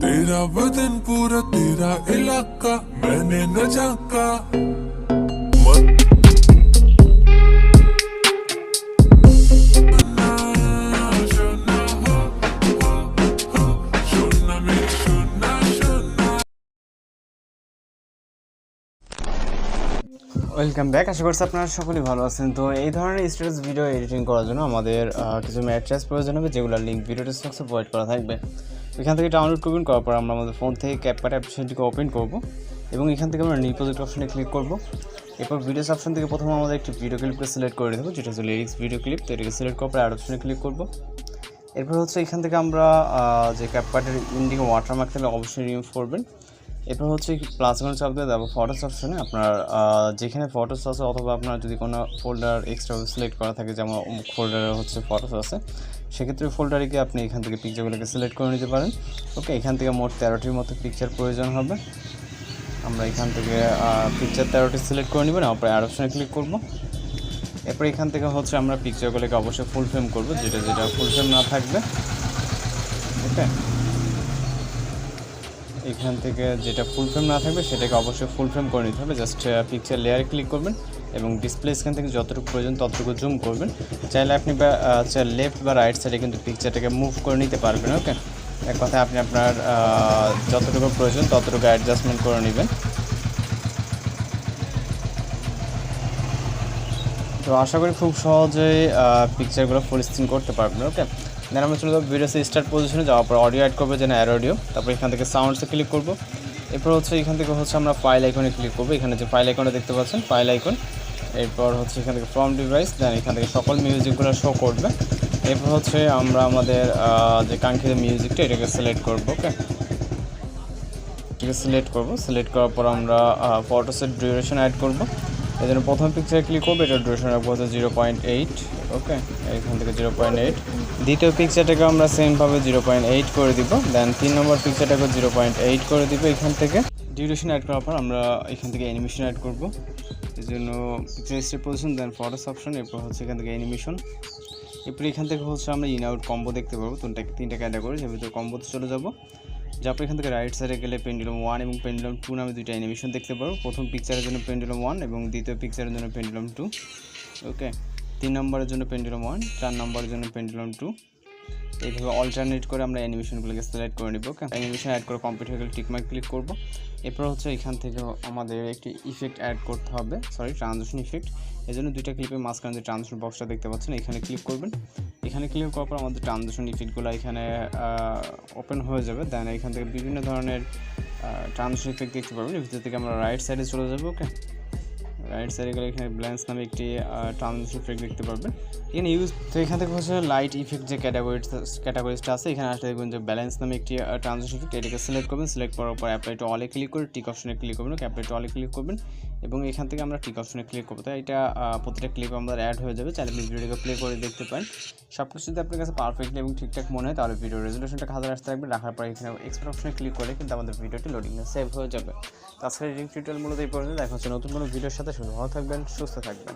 तेरा बदन पूरा तेरा इलाका मैंने न झाका ওয়েলকাম ব্যাক। আশা করছি আপনারা সকলেই ভালো আছেন। তো এই ধরনের স্ট্যাটাস ভিডিও এডিটিং করার জন্য আমাদের কিছু ম্যাট্রিক্স প্রয়োজন হবে, যেগুলোর লিঙ্ক ভিডিও ডিসক্রিপশনে প্রোভাইড করা থাকবে। এখান থেকে ডাউনলোড করবেন, করার পর আমরা আমাদের ফোন থেকে ক্যাপকাট অ্যাপ্লিকেশনটিকে ওপেন করব এবং এখান থেকে আমরা নিউ প্রজেক্ট অপশনে ক্লিক করব। এরপর ভিডিওস অপশন থেকে প্রথমে আমাদের একটি ভিডিও ক্লিপকে সিলেক্ট করে দেবো, যেটা হচ্ছে লিরিক্স ভিডিও ক্লিপ। তো এটাকে সিলেক্ট করার পর অ্যাড অপশনে ক্লিক করব। এরপর হচ্ছে এখান থেকে আমরা যে ক্যাপকাটের ইন্ডিকে ওয়াটারমার্ক থেকে অবশ্যই রিমুভ করবেন। এরপর হচ্ছে প্লাস আইকন চাপ দিয়ে দেবো ফটোস অপশনে। আপনার যেখানে ফটোস আছে অথবা আপনার যদি কোনো ফোল্ডার এক্সট্রা সিলেক্ট করা থাকে, যেমন ফোল্ডারে হচ্ছে ফটোস আছে, সেক্ষেত্রে ফোল্ডারে গিয়ে আপনি এখান থেকে পিকচারগুলোকে সিলেক্ট করে নিতে পারেন। ওকে, এখান থেকে মোট 13টির মতো পিকচার প্রয়োজন হবে। আমরা এখান থেকে পিকচার 13টি সিলেক্ট করে নেবেন, তারপরে অ্যাড অপশনে ক্লিক করব। এরপর এখান থেকে হচ্ছে আমরা পিকচারগুলোকে অবশ্যই ফুল ফ্রেম করবো, যেটা ফুল ফ্রেম না থাকবে। ওকে, এখান থেকে যেটা ফুল ফ্রেম না থাকবে সেটাকে অবশ্যই ফুল ফ্রেম করে নিতে হবে। জাস্ট পিকচার লেয়ারে ক্লিক করবেন এবং ডিসপ্লে স্ক্রিন থেকে যতটুকু প্রয়োজন ততটুকু জুম করবেন। চাইলে আপনি লেফট বা রাইট সাইডে কিন্তু পিকচারটাকে মুভ করে নিতে পারবেন। ওকে, এক কথায় আপনি আপনার যতটুকু প্রয়োজন ততটুকু অ্যাডজাস্টমেন্ট করে নেবেন। তো আশা করি খুব সহজেই পিকচারগুলো ফুল স্ক্রিন করতে পারবেন। ওকে, দেন আমরা চলে যাবো ভিডিওসে স্টার্ট পজিশনে, যাওয়ার পর অডিও অ্যাড করবো, যেন অ্যাড অডিও। তারপর এখান থেকে সাউন্ডসে ক্লিক করবো। এরপর হচ্ছে এখান থেকে হচ্ছে আমরা ফাইল আইকনে ক্লিক করবো। এখানে যে ফাইল আইকনটা দেখতে পাচ্ছেন, ফাইল আইকন। এরপর হচ্ছে এখান থেকে ফ্রম ডিভাইস, দেন এখান থেকে সকল মিউজিকগুলো শো করবে। এরপর হচ্ছে আমরা আমাদের যে কাঙ্ক্ষিত মিউজিকটা এটাকে সিলেক্ট করবো। ওকে, এটাকে সিলেক্ট করবো। সিলেক্ট করার পর আমরা ফটোসের ডিউরেশন অ্যাড করবো। এই জন্য প্রথম পিকচারে ক্লিক করবো, এটার ডিউরেশন রাখবো হচ্ছে 0.8। ওকে, এখান থেকে 0.8। দ্বিতীয় পিকচারটাকে আমরা সেমভাবে 0.8 করে দিব। দেন 3 নম্বর পিকচারটাকে 0.8 করে দিব। এখান থেকে ডিউরেশন অ্যাড করার পর আমরা এখান থেকে অ্যানিমেশন অ্যাড করবো। এই জন্য পিকচার স্টেপ পজিশন, দেন ফটোস অপশন, এরপর হচ্ছে এখান থেকে অ্যানিমেশন। এরপর এখান থেকে হচ্ছে আমরা ইন আউট কম্বো দেখতে পারবো। তিনটা ক্যাটাগরি, যে ভিতরে কম্বোতে চলে যাবো। যারপর এখান থেকে রাইট সাইডে গেলে পেন্ডুলাম 1 এবং পেন্ডুলাম 2 নামে দুইটা অ্যানিমেশন দেখতে পারবো। প্রথম পিকচারের জন্য পেন্ডুলাম 1 এবং দ্বিতীয় পিকচারের জন্য পেন্ডুলাম 2। ওকে, 3 নম্বরের জন্য পেন্ডুলাম 1, 4 নম্বরের জন্য পেন্ডুলাম 2। এইভাবে অল্টারনেট করে আমরা অ্যানিমেশনগুলোকে সিলেক্ট করে নিব। ওকে, অ্যানিমেশন অ্যাড করে কমপ্লিট হয়ে গেলে টিকমার্ক ক্লিক করব। এরপর হচ্ছে এখান থেকে আমাদের একটি ইফেক্ট অ্যাড করতে হবে, ট্রানজিশন ইফেক্ট। এই জন্য দুইটা ক্লিপের মাঝখানে যে ট্রানজিশন বক্সটা দেখতে পাচ্ছেন, এখানে ক্লিক করবেন। এখানে ক্লিক করার পর আমাদের ট্রানজিশন ইফেক্টগুলো এখানে ওপেন হয়ে যাবে। দেন এখান থেকে বিভিন্ন ধরনের ট্রানজিশন ইফেক্ট দেখতে পারবেন। এর ভিতর থেকে আমরা রাইট সাইডে চলে যাবো। ওকে, রাইট সাইডে গেলে এখানে ব্ল্যান্স নামে একটি ট্রানজিশন ইফেক্ট দেখতে পারবেন। এখানে তো এখান থেকে হচ্ছে লাইট ইফেক্ট যে ক্যাটাগরিজটা আছে, এখানে আসলে দেখবেন যে ব্যালেন্স নামে একটি ট্রানজিশন ইফেক্ট, এটাকে সিলেক্ট করবেন। সিলেক্ট করার পর অ্যাপ্লাই টু অলে ক্লিক করে টিক অপশনে ক্লিক করবেন। ওকে, অ্যাপ্লাই টু অলে ক্লিক করবেন এবং এখান থেকে আমরা টিক অপশনে ক্লিক করবো। তাই এটা প্রতিটা ক্লিপ আমাদের অ্যাড হয়ে যাবে। চাইলে ভিডিওটাকে প্লে করে দেখতে পারেন। সব কিছু যদি আপনার কাছে পারফেক্টলি এবং ঠিকঠাক মনে হয়, তাহলে ভিডিও রেজলিউশনটা 1000 আসতে রাখবেন। রাখার পর এখানে এক্সপোর্ট অপশনে ক্লিক করে কিন্তু আমাদের ভিডিওটি লোডিংয়ে সেভ হয়ে যাবে। তাছাড়া এডিটিং টিউটোরিয়াল মূলত এই পর্যন্ত। দেখা হচ্ছে নতুন কোনো ভিডিওর সাথে। ভালো থাকবেন, সুস্থ থাকবেন।